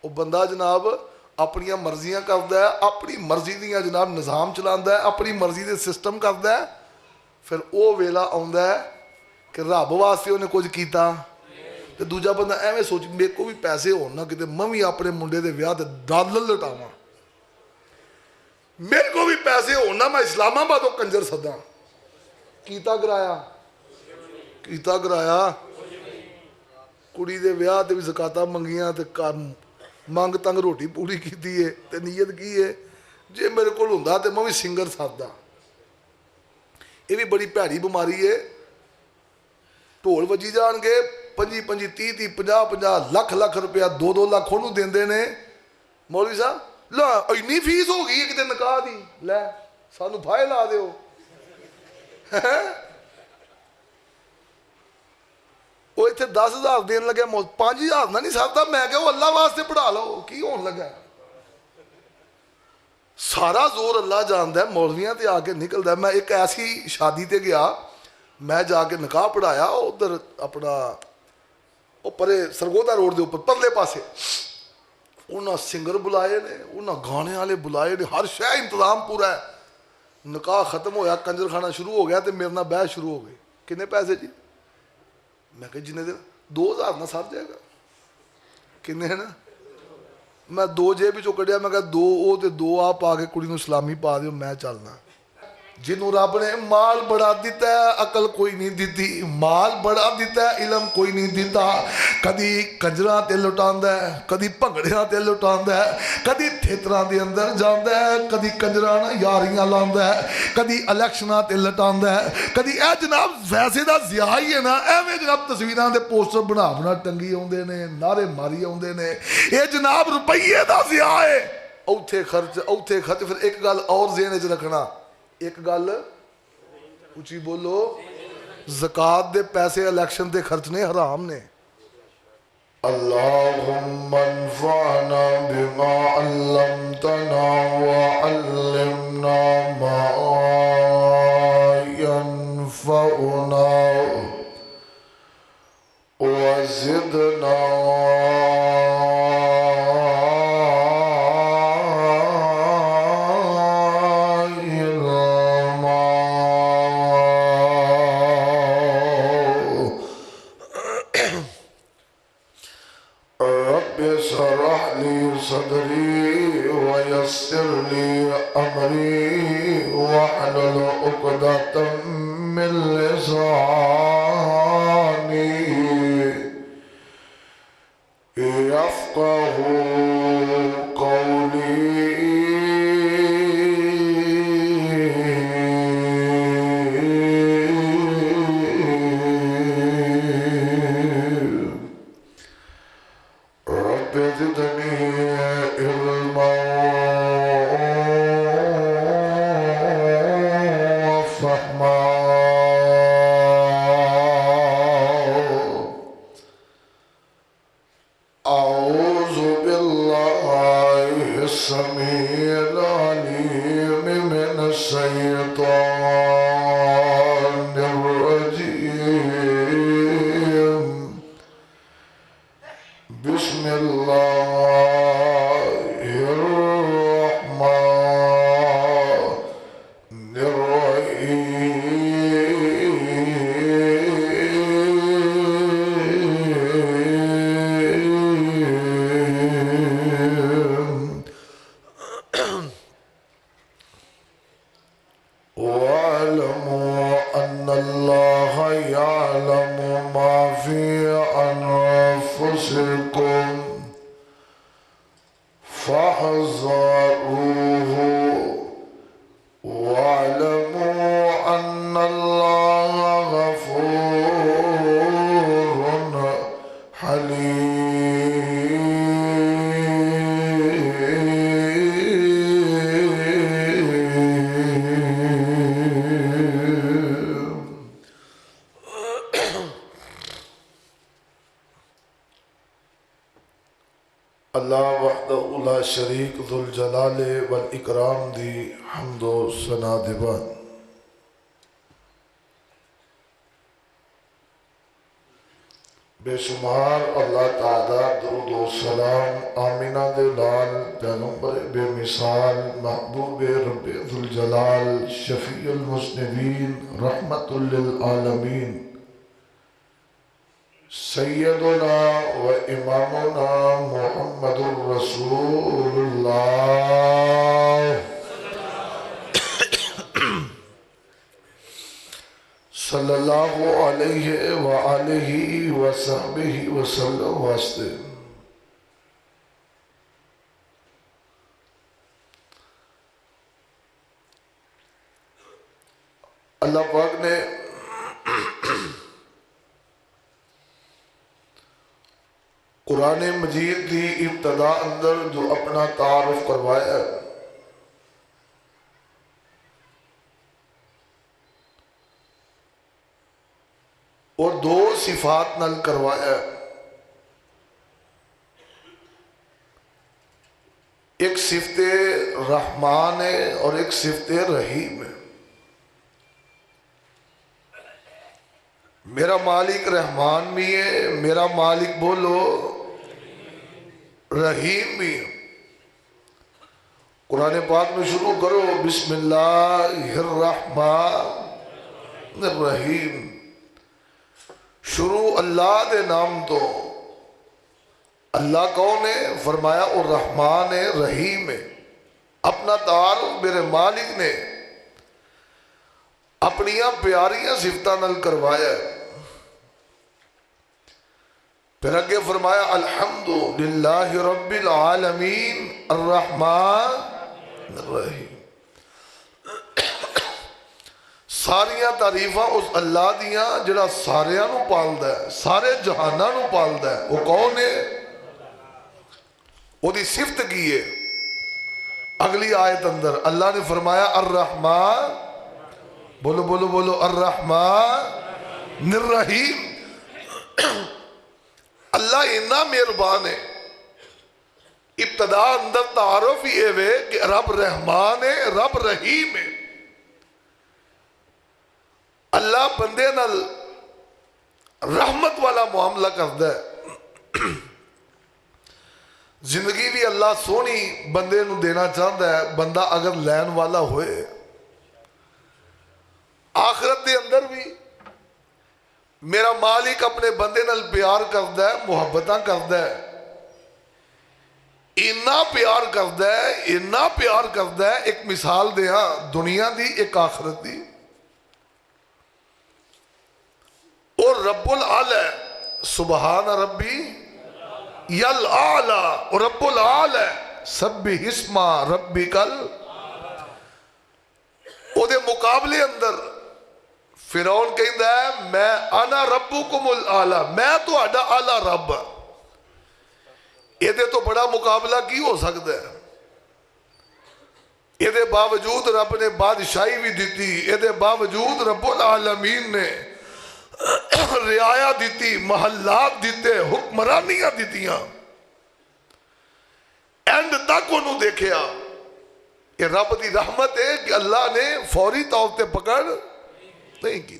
وہ بندہ جناب اپنی مرضیاں کرتا ہے, اپنی مرضی دیا جناب نظام چلاتا ہے, اپنی مرضی دے سسٹم کرتا ہے. پھر وہ ویلا آتا ہے کہ رب واسطے انہیں کچھ کیتا. تو دوجا بندہ ایویں سوچ میرے کو بھی پیسے ہونا کتے میں بھی اپنے منڈے دے ویاہ تے ڈالر لٹاواں, میرے کو بھی پیسے ہونا میں اسلام آباد کنجر سداں. کیتا کرایا کڑی دے ویاہ تے بھی زکاتاں منگیاں تے منگ تنگ روٹی پوری کیتی ہے تے نیت کی ہے جے میرے کو ہوندا تے میں بھی سنگر سادہ. یہ بھی بڑی بھڑی بیماری ہے. ڈھول وجی جان گے 25 30 50 لاکھ روپیہ 2 لاکھ انہوں دیندے نے. مولوی صاحب لا اینی فیس ہو گئی ہے کتے نکاح دی, لے سانو پھائے لا دیو. وہ اتنے 10,000 دین لگے 5,000 نہ نہیں سرتا. میں کہ وہ اللہ واسطے پڑھا لو کی ہون لگا. سارا زور اللہ جانتا ہے, مولویاں تے آ کے نکلتا ہے. میں ایک ایسی شادی تے گیا, میں جا کے نکاح پڑھایا ادھر اپنا وہ پرے سرگودا روڈ دے اوپر پرلے پاسے. انہاں سنگر بلائے نے, انہاں گانے والے بلائے نے, ہر شے انتظام پورا ہے. نکاح ختم ہویا, کنجر خانہ شروع ہو گیا تے میرے نال بحث شروع ہو گئی. کنے پیسے جی؟ میں کہ جنہیں دن 2,000 نہ سر جائے گا. کنے ہے نا, میں 2 جیب چوں کڈیا. میں کہا 2 او تے 2 آپ آ کے کڑی نو سلامی پا دیو, میں چلنا. جنہوں رب نے مال بڑا دیتا ہے عقل کوئی نہیں دیتی, مال بڑا دیتا ہے علم کوئی نہیں دیتا. کدی کنجراں تے لٹاندا ہے, کدی بھنگڑیاں تے لٹاندا ہے, کدی تھیتراں دے اندر جاندا ہے, کدی کنجراں نال یاریاں لاندا ہے, کدی الیکشناں تے لٹاندا ہے, کدی اے جناب ویسے دا ضیاء ہی ہے نا. ایویں جناب تصویراں دے پوسٹر بنا ٹنگی آوندے نے, نعرے ماری آوندے نے. اے جناب روپیے دا ضیاء ہے. اوتھے خرچ اوتھے خرچ. پھر ایک گل اور ذہن وچ رکھنا, ایک گل اچھی بولو, زکات دے پیسے الیکشن دے خرچنے حرام نے. اللہم انفعنا بما علمتنا وعلمنا ما ينفعنا وزدنا صدری ویسر لی امری واحلل عقدۃ من لسانی یفقہوا قولی. رب زدنی علما وفہما. اعوذ باللہ السمیع العلیم من الشیطان الرجیم. بسم اللہ الرحمن الرحیم. وَاعْلَمُوا أَنَّ اللَّهَ يَعْلَمُ مَا فِي أَنفُسِكُمْ فَاحْذَرُوهُ وَاعْلَمُوا أَنَّ اللَّهَ غَفُورٌ حَلِيمٌ. اللہ وحدہ لا شریک ذو الجلال والاکرام دی حمد و ثنا دیوان. بے شمار اللہ تعالیٰ درود و سلام آمینہ دے لال پیغمبر بے مثال محبوب رب ذوالجلال شفیع المذنبین رحمت للعالمین سیدنا و امامنا محمد الرسول اللہ صلی اللہ علیہ وآلہ وصحبہ وسلم واسطے اللہ پاک نے قرآن مجید کی ابتدا اندر جو اپنا تعارف کروایا ہے اور دو صفات نل کروایا ہے، ایک صفت رحمان ہے اور ایک صفت رحیم ہے۔ میرا مالک رحمان بھی ہے، میرا مالک بولو رحیم بھی ہے۔ قرآن پاک میں شروع کرو بسم اللہ الرحمن الرحیم، شروع اللہ دے نام تو۔ اللہ کون ہے؟ فرمایا اور رحمان ہے، رحیم ہے۔ اپنا تعارف میرے مالک نے اپنیاں پیاریاں صفتاں نل کروایا ہے۔ پھر اگے فرمایا الحمدللہ رب العالمین الرحمن الرحیم۔ ساریاں تعریفاں اس اللہ دیاں جڑا ساریاں نو پالدا ہے، سارے جہاناں نو پالدا ہے۔ وہ کون ہے؟ وہ دی صفت کی ہے۔ اگلی آیت اندر اللہ نے فرمایا الرحمن، بولو بولو بولو الرحمن الرحیم۔ اللہ اتنا مہربان ہے۔ ابتدا اندر تعارف ہی ہے کہ رب رحمان ہے، رب رحیم ہے۔ اللہ بندے نال رحمت والا معاملہ کرتا ہے۔ زندگی بھی اللہ سونی بندے نو دینا چاہتا ہے، بندہ اگر لین والا ہوئے۔ آخرت دے اندر بھی میرا مالک اپنے بندے نال پیار کرتا ہے، محبتاں کرتا ہے، اتنا پیار کرتا ہے، اتنا پیار کرتا ہے۔ ایک مثال دیاں دنیا دی ایک آخرت دی۔ اور رب العالی سبحان ربی یلعالی، اور رب العالی سبح اسم ربک او دے مقابلے اندر فرعون کہندا ہے میں انا ربکم العالی، میں تو اڈا اعلی رب۔ یہ دے تو بڑا مقابلہ کی ہو سکتا ہے؟ یہ دے باوجود رب نے بادشاہی بھی دیتی، یہ دے باوجود رب العالمین نے رعایا دیتی، محلات دیتے، حکمرانیاں دیتیاں۔ اینڈ تک انہوں دیکھیا کہ رب دی رحمت ہے کہ اللہ نے فوری طور تے پکڑ نہیں کی۔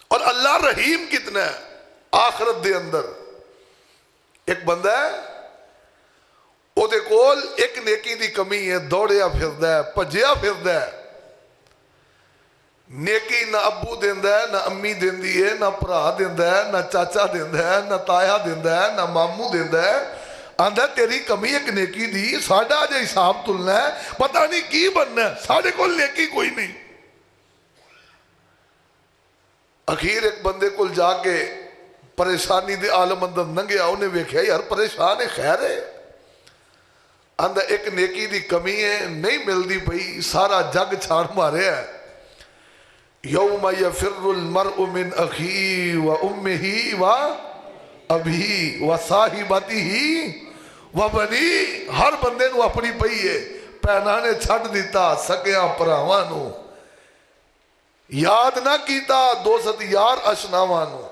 اور اللہ رحیم کتنا ہے؟ آخرت دے اندر ایک بندہ ہے، او دے کول ایک نیکی دی کمی ہے، دوڑیا پھردا ہے، پجیا پھردا ہے۔ نیکی نہ ابو دیندا ہے، نہ امی دیندی ہے، نہ پرا دیندا ہے، نہ چاچا دیندا ہے، نہ تایا دیندا ہے، نہ ماموں دیندا ہے۔ آندا تیری کمی ایک نیکی دی، ساڈا جے حساب تلنا ہے، پتہ نہیں کی بننا ہے، ساڈے کول نیکی کوئی نہیں۔ اخیر ایک بندے کول جا کے پریشانی دے عالم اندر ننگیا، انہیں ویکھیا یار پریشان ہے، خیر ہے؟ آندا ایک نیکی دی کمی ہے، نہیں ملدی پئی، سارا جگ چھاڑ مارے ہے۔ یوم یفر المرء من اخی و امہی و ابھی و صاحبتہ و بنی، ہر بندے نو اپنی پئی ہے، پہنا نے چھٹ دیتا سکیاں پراواں نو، یاد نہ کیتا دوست یار اشناواں نو،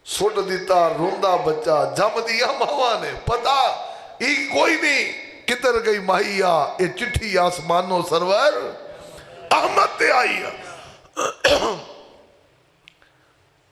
سٹ دیتا روندا بچہ جم دیا ماواں نے، پتا ہی کوئی نہیں کدھر گئی ماہیا، اے چٹھی آسمانوں سرور احمد تے آئی۔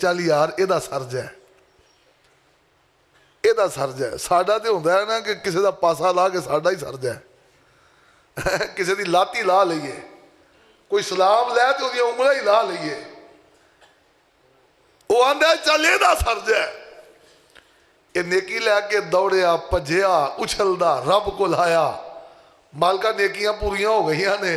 ਚੱਲ ਯਾਰ ਇਹਦਾ ਸਰਜ ਹੈ, ਇਹਦਾ ਸਰਜ ਹੈ। ਸਾਡਾ ਤੇ ਹੁੰਦਾ ਹੈ ਨਾ ਕਿ ਕਿਸੇ ਦਾ ਪਾਸਾ ਲਾ ਕੇ ਸਾਡਾ ਹੀ ਸਰਜ ਹੈ, ਕਿਸੇ ਦੀ ਲਾਤੀ ਲਾ ਲਈਏ, ਕੋਈ ਸਲਾਮ ਲੈ ਤੇ ਉਹਦੀਆਂ ਉਂਗਲਾਂ ਹੀ ਲਾ ਲਈਏ। ਉਹ ਆਂਦਾ ਚੱਲ ਇਹਦਾ ਸਰਜ ਹੈ। ਇਹ ਨੇਕੀ ਲੈ ਕੇ ਦੌੜਿਆ, ਭੱਜਿਆ, ਉਛਲਦਾ, ਰੱਬ ਕੋਲ ਆਇਆ। ਮਾਲਕਾ ਨੇਕੀਆਂ ਪੂਰੀਆਂ ਹੋ ਗਈਆਂ ਨੇ।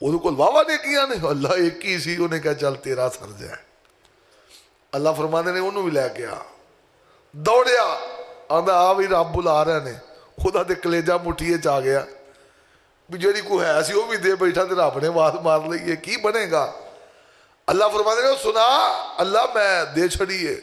ਉਹਦੇ ਕੋਲ ਵਾਵਾ ਨੇਕੀਆਂ ਨੇ। ਅੱਲਾ ਇੱਕ ਹੀ ਸੀ, ਉਹਨੇ ਕਿਹਾ ਚੱਲ ਤੇਰਾ ਸਰਜ ਹੈ। ਅੱਲਾ ਫਰਮਾਉਂਦੇ ਨੇ ਉਹਨੂੰ ਵੀ ਲੈ ਕੇ ਆ। ਦੌੜਿਆ, ਆਂਦਾ ਆ ਵੀ ਰੱਬ ਬੁਲਾ ਰਹੇ ਨੇ। ਉਹਦਾ ਤੇ ਕਲੇਜਾ ਮੁੱਠੀਏ ਚ ਆ ਗਿਆ ਵੀ ਜਿਹੜੀ ਕੋਈ ਹੈ ਸੀ ਉਹ ਵੀ ਦੇ ਬੈਠਾ ਤੇ ਰੱਬ ਨੇ ਆਵਾਜ਼ ਮਾਰ ਲਈ ਹੈ, ਕੀ ਬਣੇਗਾ। ਅੱਲਾ ਫਰਮਾਉਂਦੇ ਨੇ ਸੁਣਾ, ਅੱਲਾ ਮੈਂ ਦੇ ਛੜੀਏ,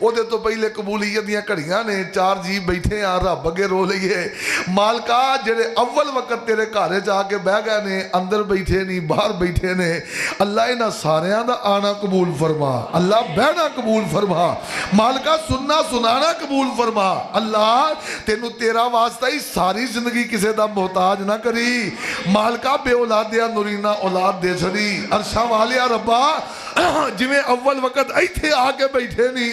ਉਹਦੇ ਤੋਂ ਪਹਿਲੇ ਕਬੂਲੀਅਤ ਦੀਆਂ ਘੜੀਆਂ ਨੇ ਚਾਰ ਜੀ ਬੈਠੇ ਆ ਰੱਬ ਅੱਗੇ ਰੋ ਲਈਏ ਮਾਲਕਾ ਜਿਹੜੇ ਅਵਲ ਵਕਤ ਤੇਰੇ ਘਰ ਜਾ ਕੇ ਬਹਿ ਗਏ ਨੇ ਅੰਦਰ ਬੈਠੇ ਨਹੀਂ ਬਾਹਰ ਬੈਠੇ ਨੇ ਅੱਲਾ ਇਹਨਾਂ ਸਾਰਿਆਂ ਦਾ ਆਣਾ ਕਬੂਲ ਫਰਮਾ ਅੱਲਾ ਬਹਿਣਾ ਕਬੂਲ ਫਰਮਾ ਮਾਲਕਾ ਸੁਣਨਾ ਸੁਣਾਣਾ ਕਬੂਲ ਫਰਮਾ ਅੱਲਾ ਤੈਨੂੰ ਤੇਰਾ ਵਾਸਤਾ ਹੀ ਸਾਰੀ ਜ਼ਿੰਦਗੀ ਕਿਸੇ ਦਾ ਮੁਹਤਾਜ ਨਾ ਕਰੀ ਮਾਲਕਾ ਬੇਔਲਾਦਿਆ ਨੂਰੀਨਾ ਔਲਾਦ ਦੇ ਛੜੀ ਅਰਸ਼ਾਂ ਵਾਲਿਆ ਰੱਬਾ ਜਿਵੇਂ ਅਵਲ ਵਕਤ ਇੱਥੇ ਆ ਕੇ ਬੈਠੇ ਨਹੀਂ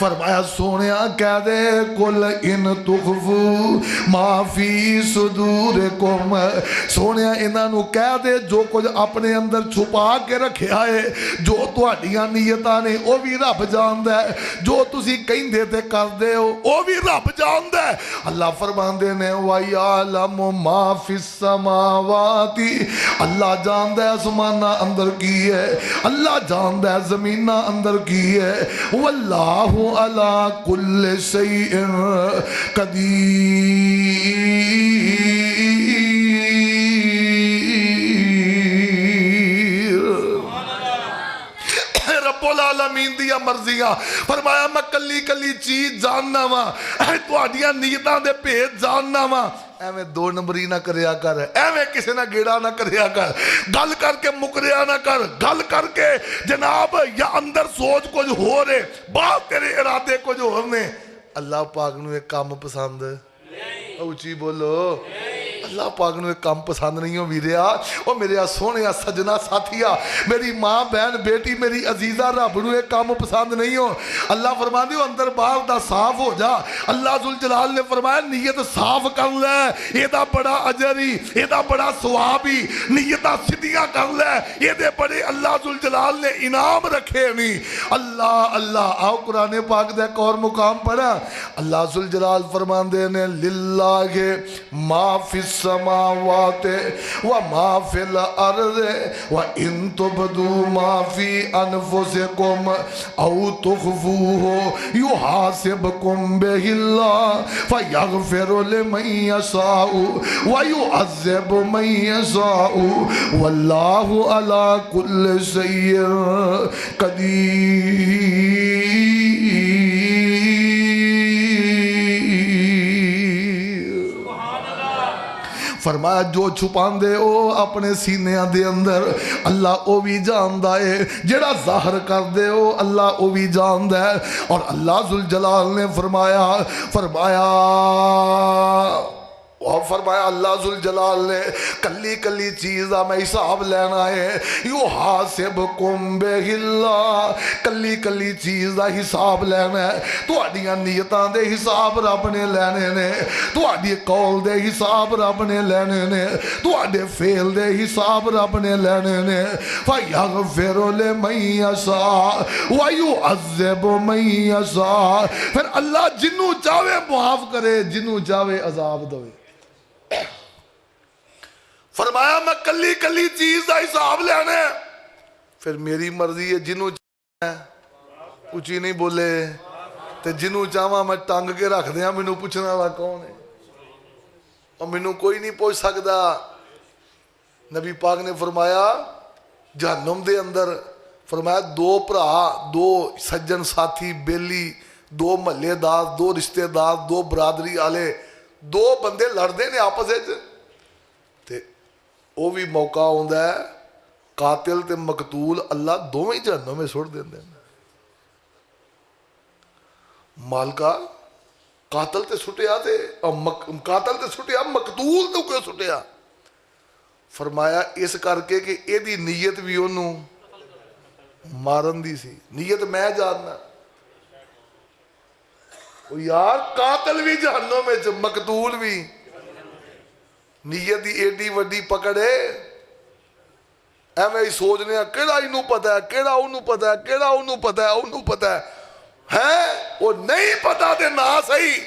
فرمایا سونیا کہہ دے کل ان تخفو ما فی صدورکم، سونیا انہاں نو کہہ دے جو کچھ اپنے اندر چھپا کے رکھیا ہے، جو تہاڈیاں نیتاں نے او بھی رب جاندا ہے، جو تسی کہندے تے کردے ہو او بھی رب جاندا ہے۔ اللہ فرماندے نے وَيَعْلَمُ مَا فِي السَّمَاوَاتِ، اللہ جاندا ہے آسماناں اندر کی ہے، اللہ جاندا ہے زمیناں اندر کی ہے، واللہ علی کل شیء قدیر۔ رب العالمین دیا مرضیاں، فرمایا میں کلی کلی چیز جاننا وا، تہاڈیاں نیتاں دے بھید جاننا وا۔ ایویں دو نمبری نہ کریا کر، ایویں کسے نہ گیڑا نہ کریا کر، گل کر کے مکریا نہ کر، گل کر کے جناب یا اندر سوچ کچھ ہو رہے بات تیرے ارادے کچھ ہو رہے۔ اللہ پاک نو ایک کام پسند، اونچی بولو، اللہ پاک نو ایک کام پسند نہیں ہو ویریا، او میرے سونے سجنا ساتھیا، میری ماں بہن بیٹی میری عزیزہ، رب نو ایک کام پسند نہیں ہو۔ اللہ فرما دیو اندر باہر دا صاف ہو جا۔ اللہ ذوالجلال نے فرمایا نیت صاف کر لے، یہ دا بڑا اجر ہی، یہ دا بڑا ثواب ہی، نیتاں سیدھیاں کر لے، یہ دے بڑے اللہ ذوالجلال نے انعام رکھے نہیں۔ اللہ اللہ آؤ قرآن پاک دے ایک اور مقام پڑھا، اللہ ذوالجلال فرماندے نے للہ ما فی السماوات وما فی الارض وان تبدوا ما فی انفسکم او تخفوه یحاسبکم بہ اللہ فیغفر لمن یشاء ویعذب من یشاء واللہ علی کل شیء قدیر۔ فرمایا جو چھپان دے او اپنے سینیاں دے اندر اللہ او بھی جاندا ہے، جڑا ظاہر کر دے او اللہ او بھی جاندا ہے۔ اور اللہ ذوالجلال نے فرمایا اللہ ذوالجلال نے کلی کلی چیز دا میں حساب لینا ہے، یحاسبکم بہ اللہ، کلی کلی چیز دا حساب لینا ہے۔ تہاڈیاں نیتاں دے حساب رب نے لینے نے، تہاڈی قول دے حساب رب نے لینے نے، تہاڈے فعل دے حساب رب نے لینے نے۔ فیغفر لمن یشاء ویعذب من یشاء، پھر اللہ جنوں چاہے معاف کرے، جنوں چاہے عذاب دے۔ فرمایا میں کلی کلی چیز دا حساب لینا ہے، پھر میری مرضی ہے، جنوں چاہے اچھی نہیں بولے تے جنوں چاہواں میں ٹنگ کے رکھ دیاں، مینوں پوچھنا والا کون ہے؟ اور مینوں کوئی نہیں پوچھ سکدا۔ نبی پاک نے فرمایا جہنم دے اندر، فرمایا دو بھرا، دو سجن ساتھی بیلی، دو محلے دار، دو رشتے دار، دو برادری والے، دو بندے لڑتے نے آپس تے وہ بھی موقع ہوندا ہے قاتل تے مقتول اللہ دونوں ہی جہنم میں سٹ دیندے ہیں۔ مالکا قاتل تے سٹیا تے قاتل تے سٹیا، مقتول تو کیوں سٹیا؟ فرمایا اس کر کے کہ یہ دی نیت بھی انہوں مارن دی سی، نیت میں جاننا یار قاتل بھی جہنم میں مقتول بھی، نیت دی ایڈی وڈی پکڑے ایویں ہی سوچنے ہیں کیڑا انہوں پتا ہے، کیڑا انہوں پتا ہے، کیڑا انہوں پتا ہے، انہوں پتا ہے وہ نہیں پتا دے نہ صحیح۔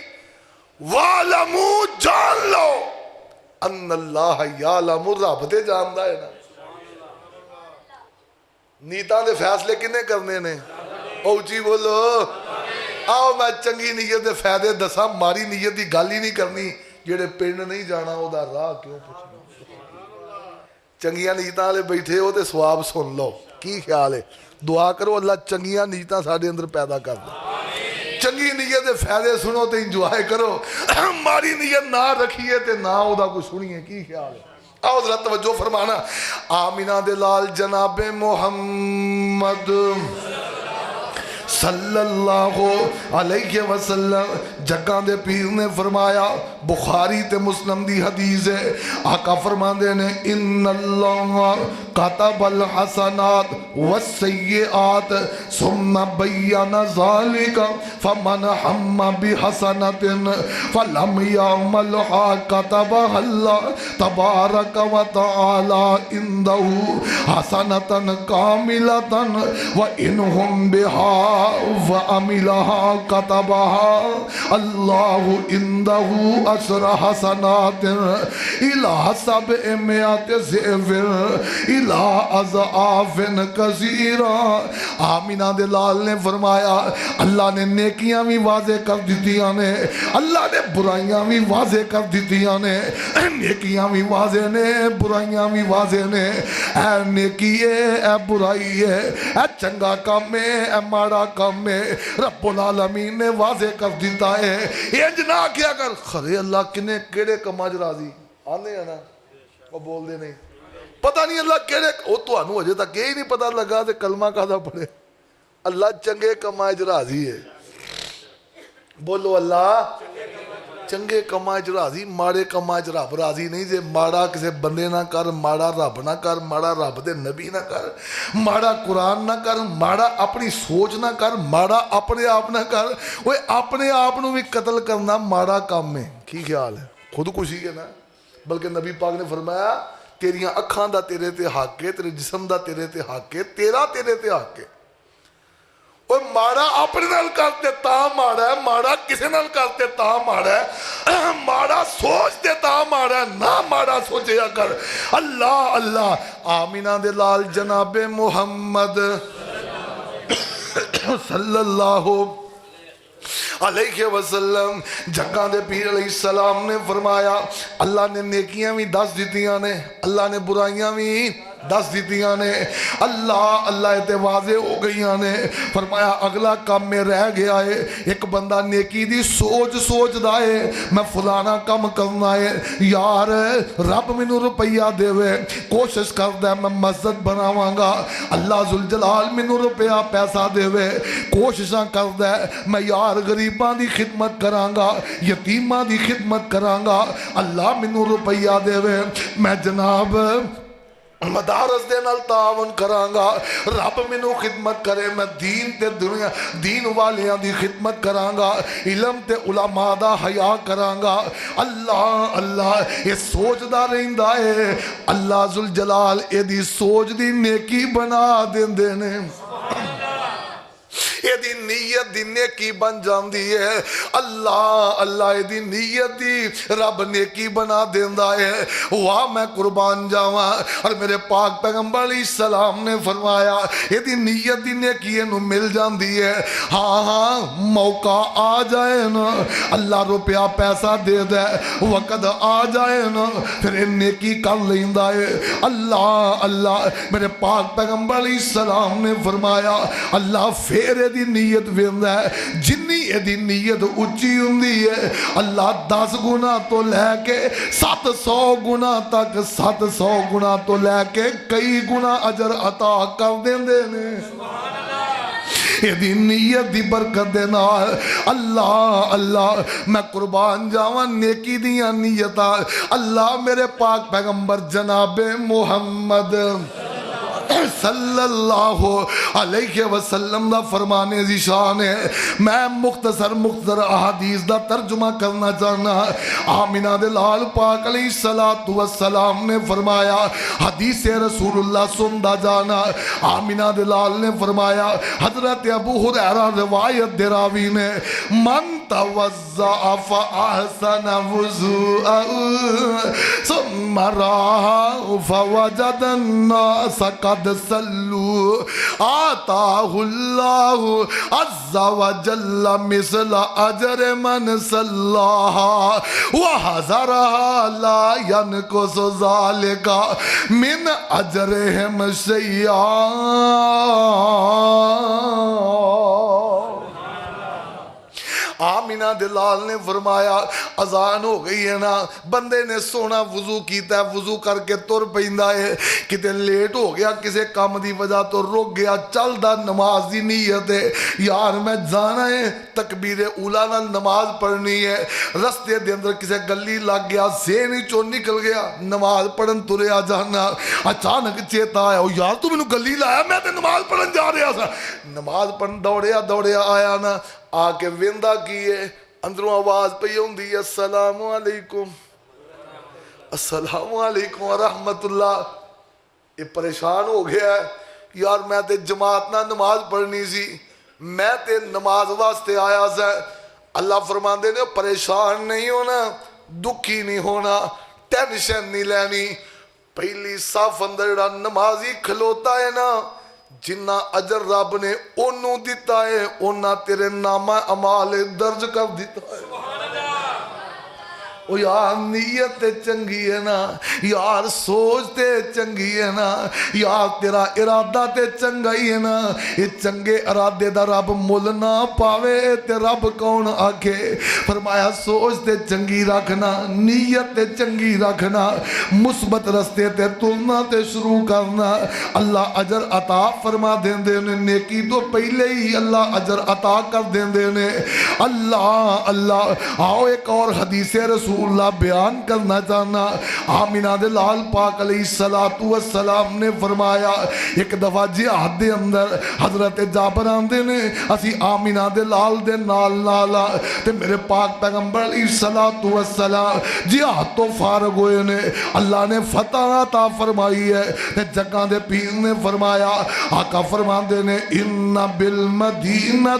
وَعْلَمُوا جان لو ان اللہ یعلم، رب تے جاندا ہے نا۔ نیتاں دے فیصلے کنے کرنے نے؟ اونچی بولو۔ آؤ میں چنگی نیت دے فائدے دساں، ماری نیت دی گل ہی نہیں کرنی، جڑے پنڈ نہیں جانا او دا راہ کیوں پوچھنا؟ چنگیاں نیتاں والے بیٹھے ہو تے ثواب سن لو، کی خیال ہے؟ دعا کرو اللہ چنگیاں نیتاں ساڈے اندر پیدا کر دے، چنگی نیت دے فائدے سنو تے انجوائے کرو، ماری نیت نہ رکھیے تے نہ او دا کوئی سنیے، کی خیال ہے؟ آؤ ذرا توجہ فرمانا۔ آمینہ دے لال جناب محمد صلی اللہ علیہ وسلم جگہ دے پیر نے فرمایا، بخاری تے مسلم دی حدیث ہے، آقا فرماندے نے ان اللہ کتب الحسنات والسیئات ثم بین ذالک فمن ہم بحسنۃ فلم یعملها کتبها اللہ تبارک وتعالی عنده حسنۃ کاملۃ وانہم بها وعملها کتبها اللہ عنده عشر حسنات الى 700 ضعف الى اضعاف کثیرہ۔ آمینہ دلال نے فرمایا اللہ نے نیکیاں بھی واضح کر دیتیاں نے، اللہ نے برائیاں بھی واضح کر دیتیاں نے، نیکیاں بھی واضح نے، برائیاں بھی واضح نے۔ اے نیکی ہے، اے برائی ہے، اے چنگا کام ہے، اے ماڑا کام ہے، رب العالمین نے واضح کر دیتا ہے۔ انج نہ کیا کر، خرے اللہ کنے کیڑے کماج راضی آنے ہیں نا، وہ بول دے نہیں پتہ نہیں اللہ کیڑے، وہ تو انہوں اجے تک یہ ہی نہیں پتہ لگا تے کلمہ کہاں پڑھے۔ اللہ چنگے کمائج راضی ہے، بولو اللہ چنگے کمائج راضی، ماڑے کمائج رب راضی نہیں جے۔ ماڑا کسے بندے نہ کر، ماڑا رب نہ کر، ماڑا رب دے نبی نہ کر، ماڑا قرآن نہ کر، ماڑا اپنی سوچ نہ کر، ماڑا اپنے آپ نہ کر۔ وہ اپنے آپ نو بھی قتل کرنا ماڑا کام ہے، کی خیال ہے؟ خودکشی ہے نا۔ بلکہ نبی پاک نے فرمایا تیریاں اکھاں دا تیرے تے حق ہے، تیرے جسم دا تیرے تے حق ہے، تیرا تیرے تے حق ہے۔ اور ماڑا اپنے نال کرتے تا ماڑا ہے، ماڑا کسے نال کرتے تا ماڑا ہے، ماڑا سوچ دے تا ماڑا ہے، نہ ماڑا سوچے کر۔ اللہ اللہ۔ آمینہ دے لال جناب محمد صلی اللہ علیہ وسلم جگہ دے پیر علیہ السلام نے فرمایا اللہ نے نیکیاں بھی دس دیتیاں نے، اللہ نے برائیاں بھی دس دیتیاں نے، اللہ اللہ تے واضح ہو گئیاں نے۔ فرمایا اگلا کام میں رہ گیا ہے، ایک بندہ نیکی دی سوچ دا ہے میں فلانا کام کرنا ہے، یار رب مینوں روپیہ دے وے، کوشش کردا ہے میں مسجد بناواں گا، اللہ ذوالجلال مینوں روپیہ پیسہ دے وے، کوششاں کردا ہے میں یار غریباں دی خدمت کراں گا، یتیماں دی خدمت کراں گا، اللہ مینوں روپیہ دے وے، میں جناب مدارس دے نال تعاون کراں گا، رب مینوں خدمت کرے، میں دین تے دنیا دین والیاں دی خدمت کراں گا، علم تے علماء دا حیا کراں گا۔ اللہ اللہ یہ سوچ دا رہندا ہے، اللہ ذوالجلال اے دی سوچ دی نیکی بنا دیندے نے، یہ دی نیت دی نیکی بن جاندی ہے۔ اللہ اللہ یہ دی نیت دی رب نیکی بنا دیندا ہے۔ واہ میں قربان جاواں، اور میرے پاک پیغمبر علیہ السلام نے فرمایا یہ دی نیت دی نیکی نو مل جاندی ہے۔ ہاں ہاں موقع آ جائے نا، اللہ روپیہ پیسہ دے دے، وقت آ جائے نا پھر نیکی کر لیندا ہے۔ اللہ اللہ میرے پاک پیغمبر علیہ السلام نے فرمایا اللہ پھر دی نیت ویندا ہے، جنی دی نیت اچھی ہوندی ہے اللہ 10 گنا تو لے کے 700 گنا تک، 700 گنا تو لے کے کئی گنا اجر عطا کر دیندے نے۔ یہ دی نیت دی برکت دے نال اللہ اللہ میں قربان جاواں نیکی دیاں نیتاں اللہ میرے پاک پیغمبر جناب محمد صلی اللہ علیہ وسلم دا فرمانے ذیشان ہے۔ میں مختصر احادیث دا ترجمہ کرنا چاہنا۔ آمینہ دلال پاک علیہ السلام نے فرمایا حدیث رسول اللہ سندہ جانا، آمینہ دلال نے فرمایا حضرت ابو ہریرہ روایت دراوی نے من توضع فاحسن وضوءه ثم راح فوجد الناس قد صلوا آتاه الله عز وجل مثل اجر من صلاها وحذرها لا ينقص ذلك من اجرهم شيئا۔ آمینہ دلال نے فرمایا اذان ہو گئی ہے نا, بندے نے سونا وضو کیتا ہے, وضو کر کے تر پیندا ہے, کتے لیٹ ہو گیا کسے کام دی وجہ تو رک گیا, چل دا نماز دی نیت ہے یار میں جانا ہے تکبیر اولا نال نماز پڑھنی ہے, رستے دے اندر کسے گلی لگ گیا, ذہن ہی چوں نکل گیا, نماز پڑھن تریا جانا, اچانک چیتا آیا یار تو مینوں گلی لایا, میں تے نماز پڑھن جا رہا سا, نماز پڑھن دوڑیا آیا نا, آ کے ویندا کیے اندروں آواز پئی ہوندی ہے السلام علیکم السلام علیکم ورحمت اللہ. یہ پریشان ہو گیا ہے یار میں تے جماعت نہ نماز پڑھنی سی, میں تے نماز واسطے آیا سا. اللہ فرماندے نے پریشان نہیں ہونا, دکھی نہیں ہونا, ٹینشن نہیں لینی. پہلی صف اندر جڑا نمازی کھلوتا ہے نا, جنہ اجر رب نے انہوں دیتا ہے انہاں تیرے نامہ اعمال درج کر دیتا ہے. او یار نیت تے چنگی ہے نا, یار سوچ تے چنگی ہے نا, یار تیرا ارادہ تے چنگا ہی ہے نا. یہ چنگے ارادے دا رب مل نہ پاوے تے رب کون آکھے. فرمایا سوچ تے چنگی رکھنا, نیت تے چنگی رکھنا, مثبت رستے تے تلنا تے شروع کرنا, اللہ اجر عطا فرما دیندے نے, نیکی تو پہلے ہی اللہ اجر عطا کر دیندے نے. اللہ آؤ ایک اور حدیث رسول اللہ بیان کرنا چاہنا. آمینہ دے لال پاک علیہ السلام نے فرمایا ایک دفعہ جہاد دے اندر حضرت جابر آندے نے, اسی آمینہ دے لال دے نال نالا تے میرے پاک پیغمبر علیہ السلام جہاد تو فارغ ہوئے نے, اللہ نے فتح عطا فرمائی ہے. تے جگہ دے پیر نے فرمایا, آقا فرماندے نے ان بالمدینہ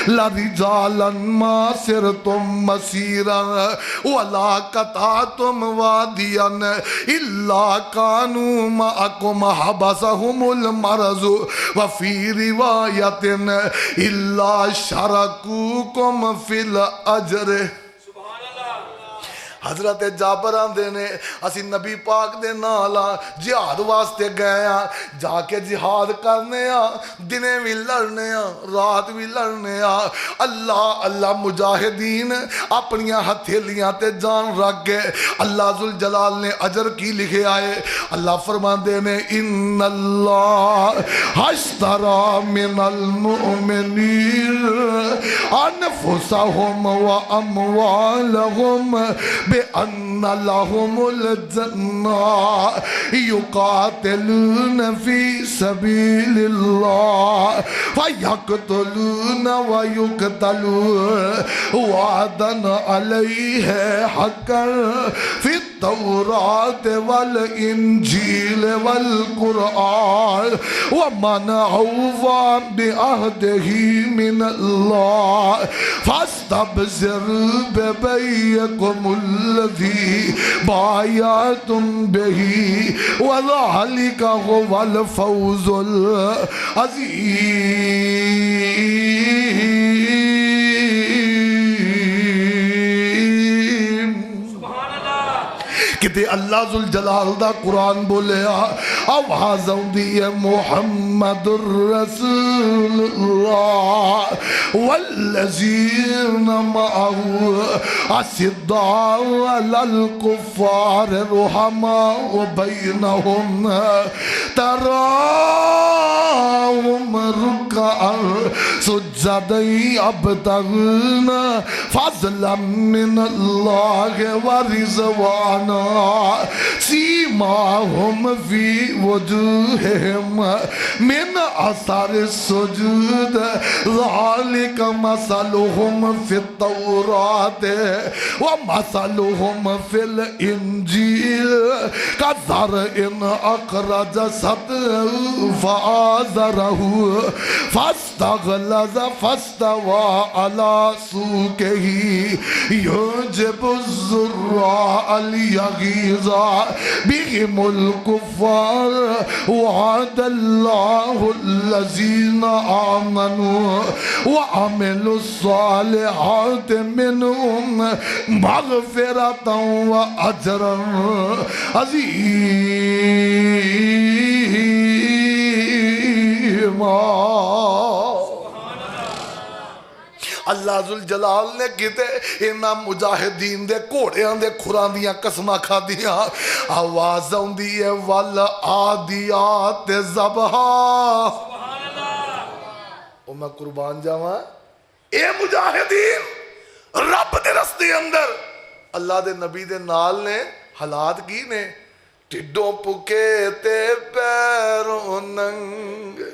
لرجالا ما سرتم مسیرا ولا قطعتم وادیا الا كانوا معكم حبسهم المرض وفي روایت الا شركوكم في الاجر. حضرت جابر آندے نے اسی نبی پاک دے نالا جہاد واسطے گئے ہاں, جا کے جہاد کرنے ہاں, دنے بھی لڑنے ہاں, رات بھی لڑنے ہاں. اللہ مجاہدین اپنیاں ہتھیلیاں تے جان رکھ گئے. اللہ ذوالجلال نے اجر کی لکھے آئے. اللہ فرماندے نے ان اللہ اشترى من المؤمنین انفسهم واموالهم بأن لهم الجنة يقاتلون في سبيل الله فيقتلون ويقتلون وعدا عليه حقا في التوراة والإنجيل والقرآن ومن أوفى بعهده من الله فاستبشر ببيعكم الذي بايعتم به وذلك هو الفوز العظيم. کتے اللہ ذوالجلال دا قرآن بولیا آواز آؤندی ہے محمد الرسول اللہ والذین معه اشداء علی الکفار رحماء بینہم تراہم رکعا سجدا یبتغون فضلا من اللہ ورضوانا سیماہم فی وجوہہم من اثر السجود ذالک مثلہم فی التوراۃ ومثلہم فی الانجیل کزرع اخرج شطأہ فآزرہ فاستغلظ فاستوى علی سوقہ یعجب الزراع ليغيظ بهم الكفار وعد الله الذين آمنوا وعملوا الصالحات منهم مغفرة وأجرا عظيما. اللہ ذل جلال نے کیتے انہاں مجاہدین دے گھوڑیاں دے کھراں دیاں قسماں کھادیاں آواز آوندی ہے ول عادیات ذبحا او میں قربان جاواں اے مجاہدین رب دے رستے اندر اللہ دے نبی دے نال نے حالات کی نے ٹڈوں پکے تے پیروں ننگے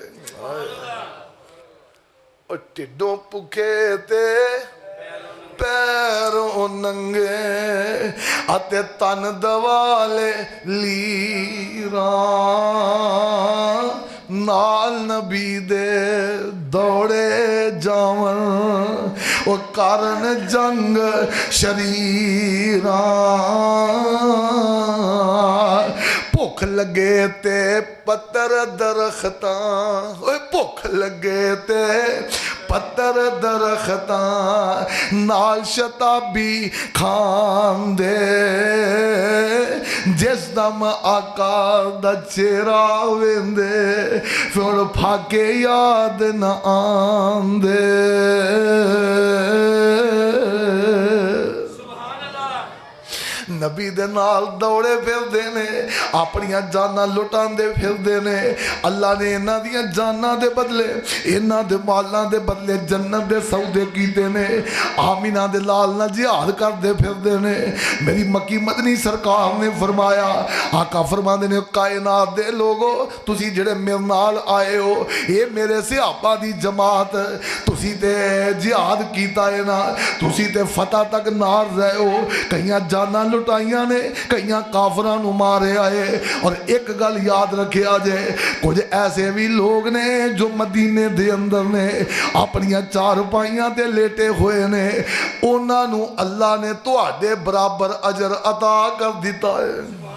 اور ٹڈوں پکے تے پیروں ننگے اتے تن دوالے لیراں نال نبی دے دوڑے جاون او کارن جنگ شریراں بھوک لگے تے پتر درختاں بھوک لگے تے پتر درختاں نال شتابی کھان دے جس دم آقا دا چہرہ ویندے پھر پھاکے یاد نہ آن دے نبی دے نال دوڑے پھر دینے اپنیاں جاناں لٹان دے پھر دینے اللہ نے انہاں دیاں جاناں دے بدلے انہاں دے مالاں دے بدلے جنت دے سودے کیتے نے آمینہ دے لال نہ جہاد کر دے پھر دینے میری مکی مدنی سرکار نے فرمایا آقا فرما دینے کائنات دے لوگو تسی جڑے میرے نال آئے ہو یہ میرے صحابہ دی جماعت تسی تے جہاد کیتا ہے نا تسی تے فتح تک نار رہے ہو کئیاں جاناں لٹائیاں نے کئیاں کافران مارے آئے اور ایک گل یاد رکھے آجے کچھ ایسے بھی لوگ نے جو مدینے دے اندر نے اپنیاں چار پائیاں تے لیٹے ہوئے نے انہاں نو اللہ نے تواڈے برابر اجر عطا کر دیتا ہے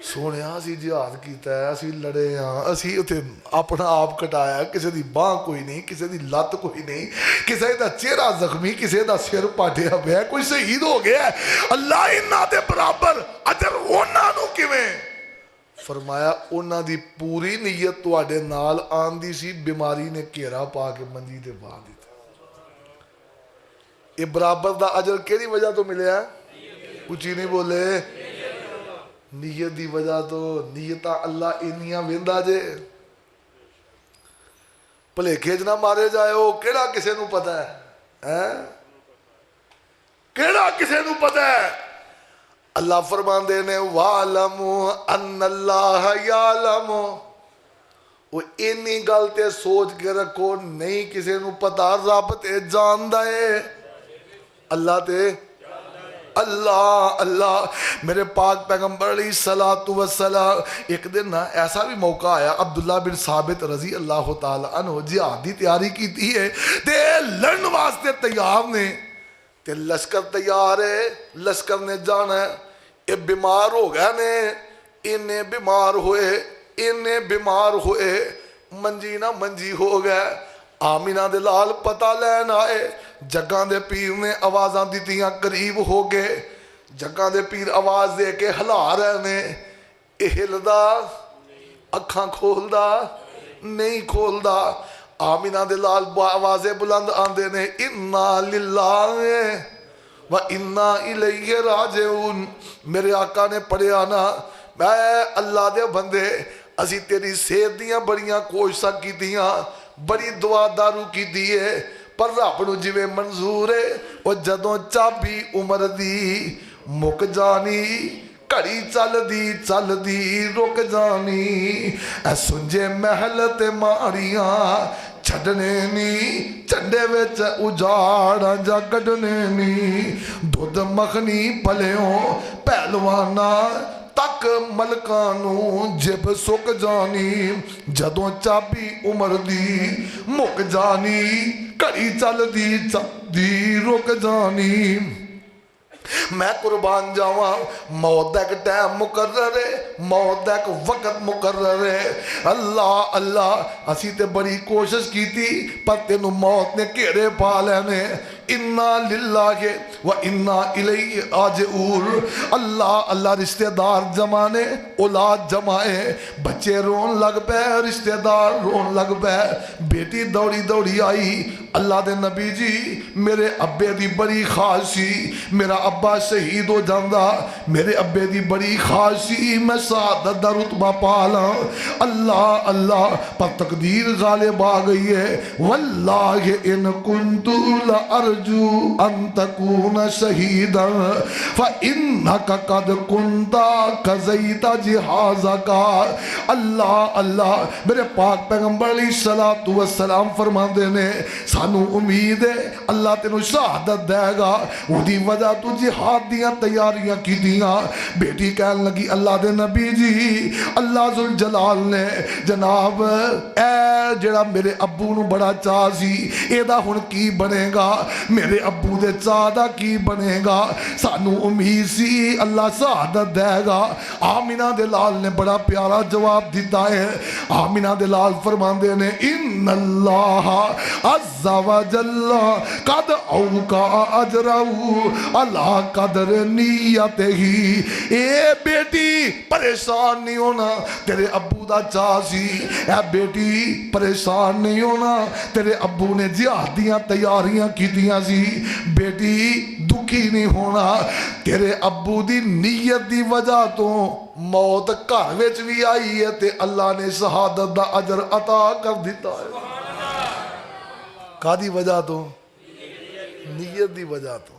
سونے اسی جہاد کیتا ہے اسی لڑے ہاں اسی اتنے اپنا آپ کٹایا کسی دی باں کوئی نہیں کسی دی لت کوئی نہیں کسی دا چہرہ زخمی کسی دا سر پاٹیا پیا کوئی شہید ہو گیا ہے اللہ انہاں دے برابر اجر انہاں نو کیویں فرمایا انہاں دی پوری نیت تواڈے نال آندی سی بیماری نے گھیرا پا کے منجی تے پا دیتا یہ برابر دا اجر کیڑی وجہ تو ملیا کچھ ہی نہیں بولے نیت دی وجہ تو نیتاں اللہ انیاں ویندا جے بھلیکے نہ مارے جائے ہو کیڑا کسے نو پتہ ہے کیڑا کسے نو پتہ ہے اللہ فرماندے نے وَعْلَمُوا أَنَّ اللَّهَ يَعْلَمُ وہ اینی گل تے سوچ کے رکھو نہیں کسے نو پتہ رب تے جاندا ہے اللہ تے اللہ اللہ میرے پاک پیغمبر علیہ السلام ایک دن نا ایسا بھی موقع آیا عبداللہ بن ثابت رضی اللہ تعالیٰ عنہ جہاد دی تیاری کی ہے تے لڑن واسطے تیار نے تے لشکر تیار ہے لشکر نے جانا ہے یہ بیمار ہو گئے نے انہیں بیمار ہوئے منجی نہ منجی ہو گئے آمینہ دے لال پتہ لین آئے جگاں دے پیر نے آوازاں دیتیاں قریب ہو گئے جگاں دے پیر آواز دے کے ہلا رہے نے اہلدا اکھاں کھولدا نہیں کھولدا آمینہ دے لال آوازیں بلند آندے نے انا للہ و انا الیہ راجعون میرے آقا نے پڑھیا نا میں اللہ دے بندے اسی تیری صحت دیاں بڑیاں کوششاں کی دیاں بڑی دعا دارو کی دیئے پر رب نو جویں منظور ہے وہ جدوں چابی عمر دی مک جانی کڑی چل دی رک جانی اے سنجے محل تے ماریاں چھڑنے نی چنڈے وچ اجاڑا جا کڈنے نی دودھ مکھنی پلیوں پہلوانا تک ملکانوں جب سک جانی جدوں چابی عمر دی مک جانی کڑی چل دی رک جانی میں قربان جاواں موت ایک ٹائم مقرر ہے موت ایک وقت مقرر ہے اللہ اللہ اسی تے بڑی کوشش کی تھی پر تینوں موت نے گھیرے پا لینے انا للہ و انا الیہ راجعون. اللہ اللہ رشتہ دار جمانے اولاد جمائے, بچے رون لگ پے, رشتہ دار رون لگ پے. بیٹی دوڑی دوڑی آئی, اللہ دے نبی جی میرے ابے دی بڑی خواہش سی میرا ابا شہید ہو جاندا, میرے ابے دی بڑی خواہش سی میں شہادت دا رتبہ پالا. اللہ اللہ پر تقدیر غالب آ گئی ہے. واللہ ان کنت لارجو ان تکون شہیدا فانک قد کنت قضیت جہازک. اللہ اللہ میرے پاک پیغمبر علیہ الصلوۃ والسلام فرماندے نے سانو امید ہے اللہ تینوں شہادت دے گا, اودی وجہ تو جہاد دیاں تیاریاں کیتیاں. بیٹی کہن لگی اللہ دے نبی جی اللہ ذوالجلال نے جناب اے جڑا میرے ابو نو بڑا چاہ سی اے دا ہن کی بنے گا, میرے ابو دے چاہ دا کی بنے گا. سانو امید سی اللہ شہادت دے گا. آمینہ دے لال نے بڑا پیارا جواب دیتا ہے. آمینہ دے لال فرماندے نے ان اللہ عز و جل قد اوقع اجرہ علی قدر نیتہ. اے بیٹی پریشان نہیں ہونا تیرے ابو دا چاہ سی, اے بیٹی پریشان نہیں ہونا تیرے ابو نے جہادیاں تیاریاں کیتیاں سی. بیٹی دکھی نہیں ہونا تیرے ابو دی نیت دی وجہ تو موت گھر وچ بھی آئی ہے تے اللہ نے شہادت دا اجر عطا کر دیتا ہے. کادی وجہ تو نیت دی وجہ تو.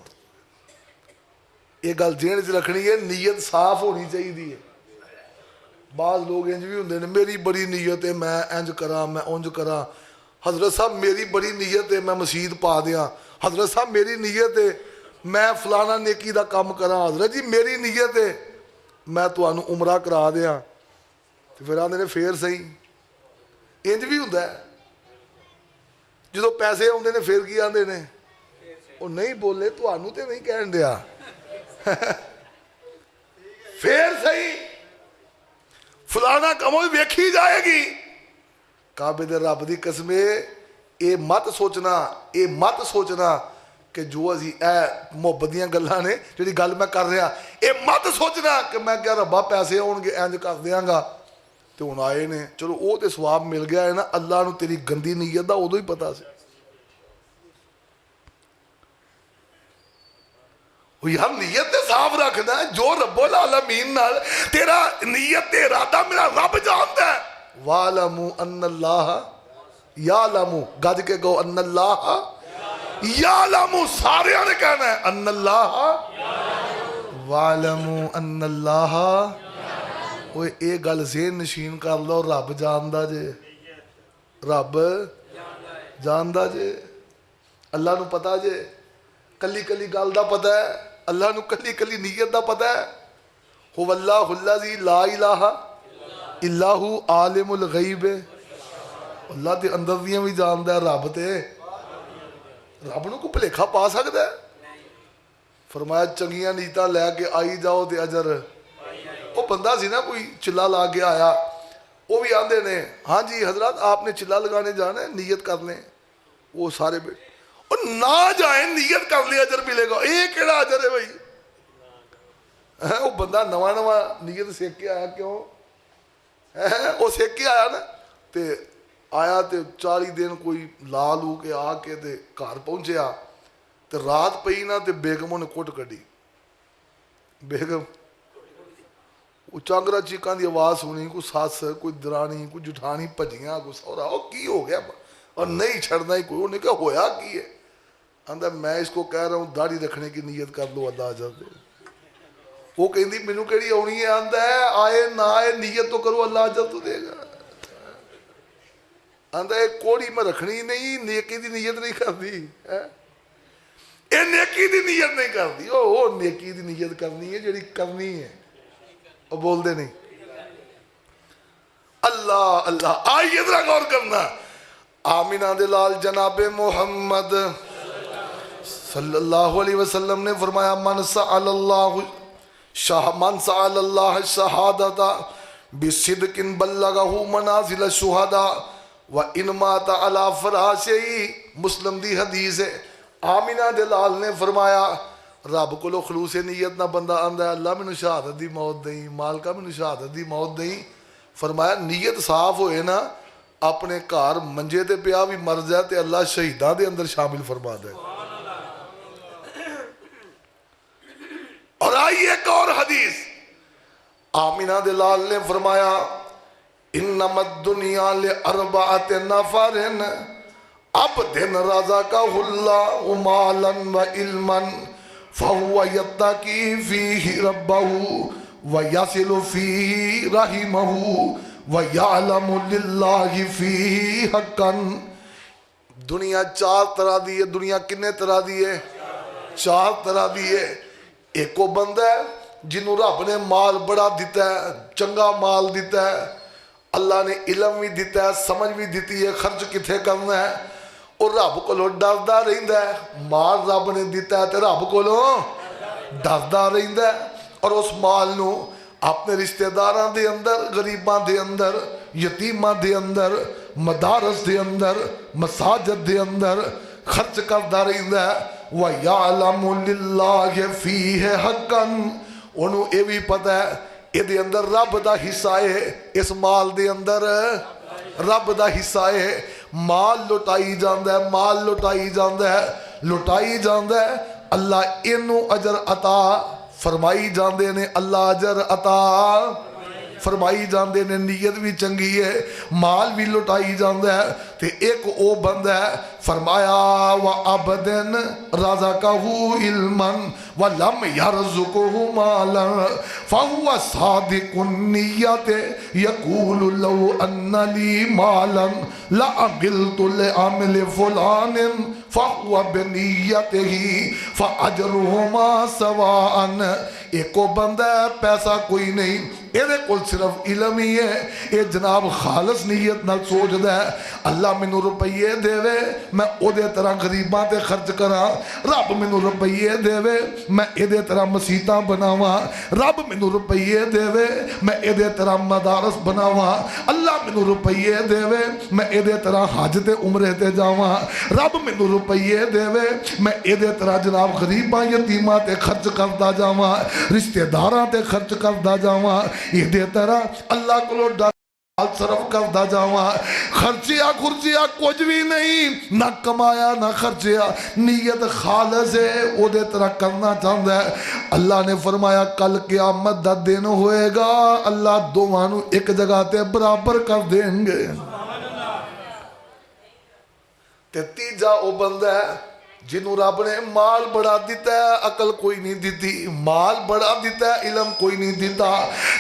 یہ گل ذہن وچ رکھنی ہے, نیت صاف ہونی چاہیے. بعض لوگ انج بھی ہوندے نے میری بڑی نیت ہے میں انج کراں میں اونج کراں. حضرت صاحب میری بڑی نیت ہے میں مسجد پا دیاں. حضرت صاحب میری نیت ہے میں فلانا نیکی دا کام کراں. حضرت جی میری نیت ہے میں تانوں عمرہ کرا دیاں. پھر آندے نے پھر صحیح. انج بھی ہوندا ہے جدو پیسے آندے نے پھر کی آندے نے وہ نہیں بولے تانوں تے نہیں کہن دیا پھر صحیح فلانا کمو ویکھی جائے گی. کعبے دے رب دی قسم اے مت سوچنا کہ جو اسی اے محبت دیاں گلاں نے جڑی گل میں کر رہا اے مت سوچنا کہ میں کیا ربا پیسے ہون گے انج کر دیاں گا تے ہن آئے نے چلو او تے ثواب مل گیا ہے نا. اللہ نو تیری گندی نیت دا ادو ہی پتا سی. یار نیت تے صاف رکھنا جو رب العالمین نال تیرا نیت تے ارادہ میرا رب جانتا ہے. وَعْلَمُوا أَنَّ اللَّهَ يَعْلَمُ گج کے گو أَنَّ اللَّهَ يَعْلَمُ سارے نے کہنا ہے أَنَّ اللَّهَ وَعْلَمُوا أَنَّ اللَّهَ. وہ اے گل ذہن نشین کر لو رب جاندا جے, رب جاندا جے, اللہ نو پتا جے. کلی کلی گل دا پتا ہے اللہ نو, کلی کلی نیت دا پتا ہے. هو اللہ الذی لا الہ الا ہو عالم الغیب. اللہ دے اندر دیاں بھی جاندا ہے رب تے رب نو کو بھلیکھا پا سکدا ہے. فرمایا چنگیاں نیتاں لے کے آئی جاؤ تے اجر. وہ بندہ سی نا کوئی چلا لا کے آیا, وہ بھی آندے نے ہاں جی حضرات آپ نے چلا لگانے جانا ہے نیت کر لیں. وہ سارے بیٹھے اور نہ جائیں نیت کر لیں اجر ملے گا. ایک کیڑا اجر ہے بھائی. وہ بندہ نواں نواں نیت سیکھ کے آیا, کیوں وہ سیکھ کے آیا نا تے آیا تے 40 دن کوئی لا لو کے آ کے تے گھر پہنچیا تے رات پئی نا تے بیگموں نے کٹ کڈی. بیگم وہ چانگرا چیکاں دی آواز سنی, کوئی ساس کوئی درانی کوئی جٹھانی بھجیاں کوئی سورا. وہ کی ہو گیا اور نہیں چھڑنا ہی کوئی. انہوں نے کہا ہویا کی ہے؟ آندا میں اس کو کہہ رہا ہوں داڑھی رکھنے کی نیت کر لو اللہ اجر دے. وہ کہندی مینوں کیڑی آنی ہے؟ آندا ہے آئے نہ آئے نیت تو کرو اللہ اجر تو دے گا. آندا ہے کوڑی میں رکھنی نہیں, نیکی دی نیت نہیں کرتی. اے نیکی دی نیت نہیں کرتی. او نیکی دی نیت کرنی ہے جڑی کرنی ہے. وہ بول دے نہیں. اللہ اللہ. آئیے ذرا غور کرنا. آمینہ دے لال جناب محمد صلی اللہ علیہ وسلم نے فرمایا من سأل اللہ شہادت بصدق بلغہ منازل الشہداء وان مات علی فراشہ. مسلم دی حدیث ہے. آمینہ دے لال نے فرمایا رب کو خلوص نیت نہ بندہ آندا ہے اللہ مینوں شہادت دی موت دیں، مالکا مینوں شہادت دی موت دیں. فرمایا نیت صاف ہوئے نا اپنے گھر منجے تے پیا بھی مر جائے تے اللہ شہیداں دے اندر شامل فرما دے. اور آئی ایک اور حدیث آمینہ دے لال نے فرمایا انما الدنیا لاربعۃ نفر عبد رزقہ اللہ مالا وعلما فهو يتقي فيه ربه ويصل فيه رحمه ويعلم لله فيه حقا. دنیا چار طرح دی ہے. دنیا کنے طرح دی ہے؟ چار طرح دی ہے. ایک وہ بندہ ہے جنہوں رب نے مال بڑا دیتا ہے، چنگا مال دیتا ہے، اللہ نے علم بھی دیتا ہے، سمجھ بھی دیتی ہے خرچ کتھے کرنا ہے، اور رب کو ڈردا رہندا ہے. مال رب نے دیتا ہے تے رب کو ڈردا رہندا ہے، اور اس مال نو اپنے رشتہ داراں دے اندر، غریباں دے اندر، یتیماں دے اندر، مدارس دے اندر، مساجد دے اندر خرچ کردا رہندا ہے. وَيَعْلَمُ لِلَّهِ فِيهِ حَقًّا انہوں یہ بھی پتہ ہے یہ دے اندر رب دا حصہ ہے، اس مال دے اندر رب دا حصہ ہے. مال لٹائی جاندہ ہے، مال لٹائی جاندہ ہے، لٹائی جاندہ ہے. اللہ انہوں اجر عطا فرمائی جاندے نے، اللہ اجر عطا فرمائی جاندے نے. نیت بھی چنگی ہے، مال بھی لٹائی جاندہ ہے. تے ایک او بندہ ہے فرمایا وَعَبْدٍ رَزَقَهُ عِلْمًا وَلَمْ يَرْزُقْهُ مَالًا فَهُوَ صَادِقُ النِّيَّةِ يَقُولُ لَوْ أَنَّ لِي مَالًا لَعَمِلْتُ لِعَمْلِ فُلَانٍ فَهُوَ بِنِيَّتِهِ فَأَجْرُهُمَا سَوَاءً. ایک وہ بندہ ہے پیسہ کوئی نہیں، یہ کل صرف علم ہی ہے، یہ جناب خالص نیت نہ سوچ دے اللہ مینوں روپیے دے میں او دے طرح غریباں تے خرچ کراں، رب مینوں روپیے دے میں اے دے طرح مسیتاں بناواں، رب مینوں روپیے دے میں اے دے طرح مدارس بناواں، اللہ مینوں روپیے دے میں اے دے طرح حج تے عمرے تے جاواں، رب مینوں روپیے دے میں اے دے طرح جناب غریباں یتیماں تے خرچ کردا جاواں، رشتہ داراں تے خرچ کردا جاواں، اے دے طرح اللہ کو ڈر صرف کردا جاواں. خرچیا خرچیا کچھ بھی نہیں، نہ کمایا نہ خرچیا، نیت خالص ہے، او دے طرح کرنا چاہتا ہے. اللہ نے فرمایا کل قیامت دا دن ہوئے گا، اللہ دوانو ایک جگہ تے برابر کر دیں گے. تے تیجا او بندہ ہے جنہوں رب نے مال بڑا دیتا ہے، عقل کوئی نہیں دیتی، مال بڑا دیتا ہے، علم کوئی نہیں دیتا.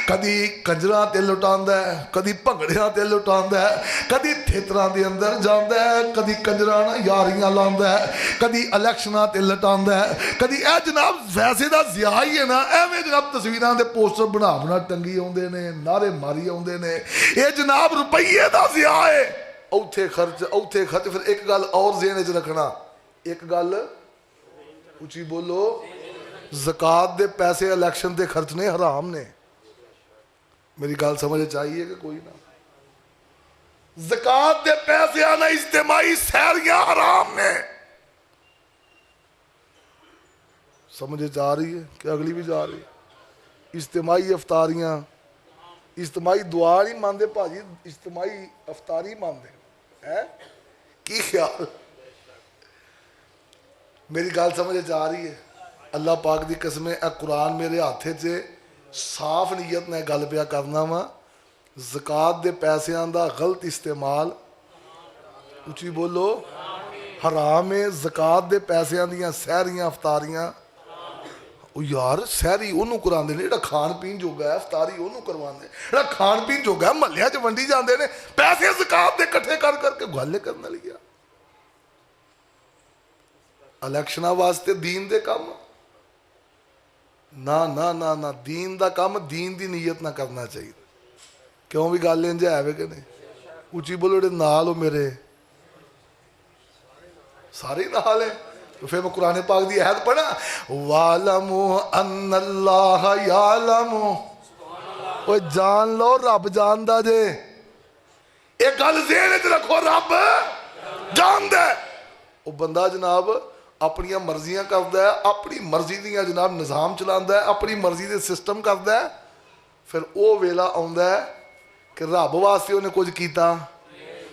کدی کنجراں تے لٹاندا ہے، کدی بھنگڑیاں تے لٹاندا ہے، کدی تھیتراں دے اندر جاندا ہے، کدی کنجراں نال یاریاں لاندا ہے، کدی الیکشناں تے لٹاندا ہے، کدی اے جناب ویسے دا ضیاء ہی ہے نا، ایویں جناب تصویراں دے پوسٹر بنا ٹنگی آوندے نے، نعرے ماری آوندے نے، اے جناب روپیے دا ضیاء ہے. اوتھے خرچ. پھر ایک گل اور ذہن وچ رکھنا، ایک گل اچھی بولو، زکوٰۃ دے پیسے الیکشن دے خرچنے حرام نے. میری گل سمجھ چاہیے کہ کوئی نہ؟ زکوٰۃ دے پیسے آنا اجتماعی سیریاں حرام نے. سمجھ جا رہی ہے کہ اگلی بھی جا رہی ہے؟ اجتماعی افطاریاں، اجتماعی دعا نہیں مانتے بھاجی، اجتماعی افطاری مانتے ہیں. کی خیال؟ میری گل سمجھ جا رہی ہے؟ اللہ پاک دی قسم اے قرآن میرے ہاتھ سے صاف نیت نے گل پیا کرنا وا. زکوٰۃ دے پیسیاں دا غلط استعمال اچھی بولو حرام ہے. زکوٰۃ دے پیسیاں دیاں سحریاں افطاریاں، یار سحری انہوں کراندے نے جڑا کھان پین جوگا ہے، افطاری انہوں کرواندے جڑا کھان پین جوگا ہے. محلیاں چ ونڈی جاندے نے پیسے زکوٰۃ دے کٹھے کر کر کے گل کرنے لگیا. الیکشنہ واسطے دین دے کام نہ نہ نہ نہ دین دا کام دین دی نیت نہ کرنا چاہیے. کیوں بھی گل انج ہے کہ نہیں؟ اچھی بولو جڑے نال ہو میرے سارے نال ہیں. تو پھر میں قرآن پاک دی آیت پڑھا وَعْلَمُوا أَنَّ اللَّهَ يَعْلَمُ. وہ جان لو رب جاندا جے. ایک گل ذہن وچ رکھو، رب جاندا ہے. وہ بندہ جناب ਆਪਣੀਆਂ ਮਰਜ਼ੀਆਂ ਕਰਦਾ ਹੈ, ਆਪਣੀ ਮਰਜ਼ੀ ਦੀਆਂ ਜਨਾਬ ਨਿਜ਼ਾਮ ਚਲਾਉਂਦਾ ਹੈ, ਆਪਣੀ ਮਰਜ਼ੀ ਦੇ ਸਿਸਟਮ ਕਰਦਾ ਹੈ। ਫਿਰ ਉਹ ਵੇਲਾ ਆਉਂਦਾ ਹੈ ਕਿ ਰੱਬ ਵਾਸਤੇ ਉਹਨੇ ਕੁਝ ਕੀਤਾ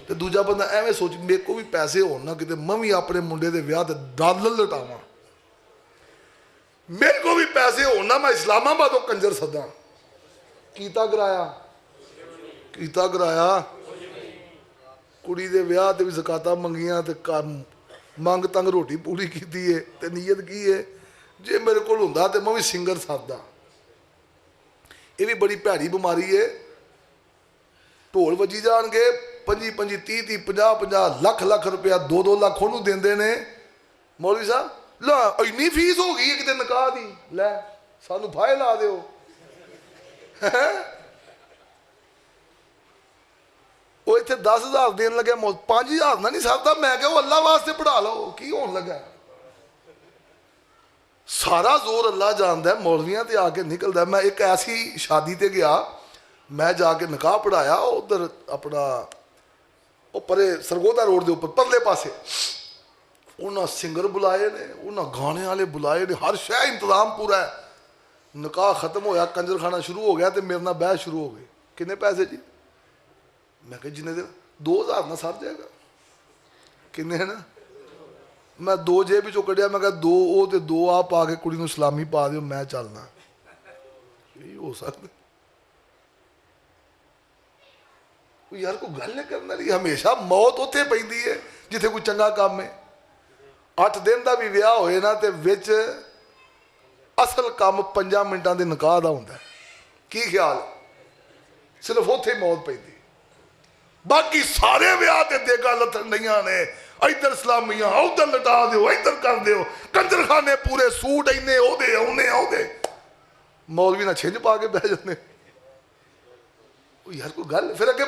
ਤੇ ਦੂਜਾ ਬੰਦਾ ਐਵੇਂ ਸੋਚ ਮੇਰੇ ਕੋਲ ਵੀ ਪੈਸੇ ਹੋਣ ਨਾ ਕਿਤੇ ਮੈਂ ਵੀ ਆਪਣੇ ਮੁੰਡੇ ਦੇ ਵਿਆਹ ਤੇ ਡਾਲਰ ਲਟਾਵਾਂ, ਮੇਰੇ ਕੋਲ ਵੀ ਪੈਸੇ ਹੋਣ ਨਾ ਮੈਂ ਇਸਲਾਮਾਬਾਦੋਂ ਕੰਜਰ ਸੱਦਾਂ। ਕੀਤਾ ਕਰਾਇਆ ਕੁੜੀ ਦੇ ਵਿਆਹ ਤੇ ਵੀ ਜ਼ਕਾਤਾਂ ਮੰਗੀਆਂ ਤੇ ਮੰਗ ਤੰਗ ਰੋਟੀ ਪੂਰੀ ਕੀਤੀ ਹੈ ਤੇ ਨੀਅਤ ਕੀ ਹੈ ਜੇ ਮੇਰੇ ਕੋਲ ਹੁੰਦਾ ਤੇ ਮੈਂ ਵੀ ਸਿੰਗਰ ਸੱਦਦਾ। ਇਹ ਵੀ ਬੜੀ ਭੈੜੀ ਬਿਮਾਰੀ ਹੈ। ਢੋਲ ਵੱਜੀ ਜਾਣਗੇ 25 25 30 30 50 50 ਲੱਖ ਰੁਪਇਆ 2 ਲੱਖ ਉਹਨੂੰ ਦਿੰਦੇ ਨੇ। ਮੌਲਵੀ ਸਾਹਿਬ ਲੈ ਇੰਨੀ ਫੀਸ ਹੋ ਗਈ ਹੈ ਕਿਤੇ ਨਿਕਾਹ ਦੀ, ਲੈ ਸਾਨੂੰ ਫਾਇਲ ਲਾ ਦਿਓ। ਉਹ ਇੱਥੇ 10,000 ਦੇਣ ਲੱਗਿਆ 5,000 ਨਾਲ ਨਹੀਂ ਸਰਦਾ। ਮੈਂ ਕਿਹਾ ਉਹ ਅੱਲਾ ਵਾਸਤੇ ਪੜ੍ਹਾ ਲਓ, ਕੀ ਹੋਣ ਲੱਗਾ। ਸਾਰਾ ਜ਼ੋਰ ਅੱਲਾ ਜਾਣਦਾ, ਮੌਲਵੀਆਂ ਤੇ ਆ ਕੇ ਨਿਕਲਦਾ। ਮੈਂ ਇੱਕ ਐਸੀ ਸ਼ਾਦੀ ਤੇ ਗਿਆ, ਮੈਂ ਜਾ ਕੇ ਨਿਕਾਹ ਪੜ੍ਹਾਇਆ ਉਧਰ ਆਪਣਾ ਉਹ ਪਰੇ ਸਰਗੋਦਾ ਰੋਡ ਦੇ ਉੱਪਰ ਪਰਲੇ ਪਾਸੇ। ਉਹਨਾਂ ਸਿੰਗਰ ਬੁਲਾਏ ਨੇ, ਉਹਨਾਂ ਗਾਣੇ ਵਾਲੇ ਬੁਲਾਏ ਨੇ, ਹਰ ਸ਼ੈ ਇੰਤਜ਼ਾਮ ਪੂਰਾ ਹੈ। ਨਿਕਾਹ ਖਤਮ ਹੋਇਆ, ਕੰਜਰਖਾਨਾ ਸ਼ੁਰੂ ਹੋ ਗਿਆ ਤੇ ਮੇਰੇ ਨਾਲ ਬਹਿਸ ਸ਼ੁਰੂ ਹੋ ਗਈ। ਕਿੰਨੇ ਪੈਸੇ ਜੀ? ਮੈਂ ਕਿਹਾ ਜਿੰਨੇ ਦੇ 2,000 ਨਾਲ ਸਰ ਜਾਏਗਾ। ਕਿੰਨੇ ਹੈ ਨਾ? ਮੈਂ 2 ਜੇਬ ਵਿੱਚੋਂ ਕੱਢਿਆ, ਮੈਂ ਕਿਹਾ 2 ਉਹ ਤੇ 2 ਆ ਪਾ ਕੇ ਕੁੜੀ ਨੂੰ ਸਲਾਮੀ ਪਾ ਦਿਓ, ਮੈਂ ਚੱਲਣਾ। ਇਹ ਹੋ ਸਕਦਾ ਯਾਰ, ਕੋਈ ਗੱਲ ਕਰਨ ਵਾਲੀ। ਹਮੇਸ਼ਾ ਮੌਤ ਉੱਥੇ ਪੈਂਦੀ ਹੈ ਜਿੱਥੇ ਕੋਈ ਚੰਗਾ ਕੰਮ ਹੈ। 8 ਦਿਨ ਦਾ ਵੀ ਵਿਆਹ ਹੋਏ ਨਾ ਤੇ ਵਿੱਚ ਅਸਲ ਕੰਮ 5 ਮਿੰਟਾਂ ਦੇ ਨਿਕਾਹ ਦਾ ਹੁੰਦਾ। ਕੀ ਖਿਆਲ? ਸਿਰਫ ਉੱਥੇ ਮੌਤ ਪੈਂਦੀ, ਬਾਕੀ ਸਾਰੇ ਵਿਆਹ ਤੇ ਦੇਗਾ ਲੱਥਣ ਡਈਆਂ ਨੇ। ਇੱਧਰ ਸਲਾਮੀਆਂ, ਉੱਧਰ ਲਟਾ ਦਿਓ, ਇੱਧਰ ਕਰ ਦਿਓ, ਕੰਜਰਖਾਨੇ ਪੂਰੇ, ਸੂਟ ਇੰਨੇ ਉਹਦੇ ਆਉਂਦੇ। ਮੌਲਵੀ ਨਾਲ ਛਿੰਝ ਪਾ ਕੇ ਬਹਿ ਜਾਂਦੇ। ਯਾਰ ਕੋਈ ਗੱਲ। ਫਿਰ ਅੱਗੇ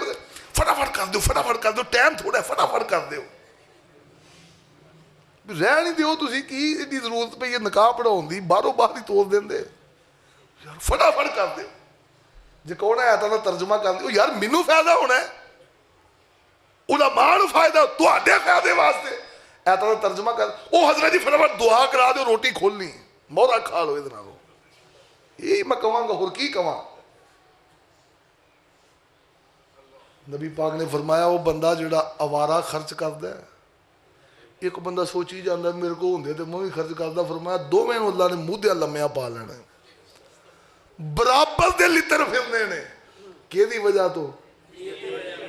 ਫਟਾਫਟ ਕਰ ਦਿਓ, ਟਾਈਮ ਥੋੜਾ, ਫਟਾਫਟ ਕਰ ਦਿਓ। ਰਹਿ ਨਹੀਂ ਦਿਓ ਤੁਸੀਂ, ਕੀ ਇਹਦੀ ਜ਼ਰੂਰਤ ਪਈ ਹੈ ਨਿਕਾਹ ਪੜਾਉਣ ਦੀ? ਬਾਹਰੋਂ ਬਾਹਰ ਹੀ ਤੋੜ ਦਿੰਦੇ ਯਾਰ। ਫਟਾਫਟ ਕਰ ਦਿਓ। ਜੇ ਕੌਣ ਹੈ ਤਾਂ ਤਰਜਮਾ ਕਰ ਦਿਓ। ਯਾਰ ਮੈਨੂੰ ਫਾਇਦਾ ਹੋਣਾ, ਉਲਮਾ ਨੂੰ ਫਾਇਦਾ, ਤੁਹਾਡੇ ਫਾਇਦੇ ਵਾਸਤੇ ਐਤਾਂ ਦਾ ਤਰਜਮਾ ਕਰ। ਉਹ ਹਜ਼ਰਤ ਜੀ ਫਟਾਫਟ ਦੁਆ ਕਰਾ ਦਿਓ, ਰੋਟੀ ਖੋਲਣੀ, ਮੋਹਰਾ ਖਾ ਲਓ। ਇਹਦੇ ਨਾਲੋਂ ਇਹ ਮੈਂ ਕਹਾਂਗਾ, ਹੋਰ ਕੀ ਕਵਾਂ। ਨਬੀ ਪਾਕ ਨੇ ਫਰਮਾਇਆ ਉਹ ਬੰਦਾ ਜਿਹੜਾ ਅਵਾਰਾ ਖਰਚ ਕਰਦਾ। ਇੱਕ ਬੰਦਾ ਸੋਚੀ ਜਾਂਦਾ ਮੇਰੇ ਕੋਲ ਹੁੰਦੇ ਤੇ ਮੈਂ ਵੀ ਖਰਚ ਕਰਦਾ। ਫਰਮਾਇਆ ਦੋਵੇਂ ਨੂੰ ਅੱਲਾ ਨੇ ਮੂਧਿਆ ਲੰਮਿਆ ਪਾ ਲੈਣਾ, ਬਰਾਬਰ ਦੇ ਲਿੱਤਰ ਫਿਰਨੇ ਨੇ। ਕਿਹਦੀ ਵਜ੍ਹਾ ਤੋਂ?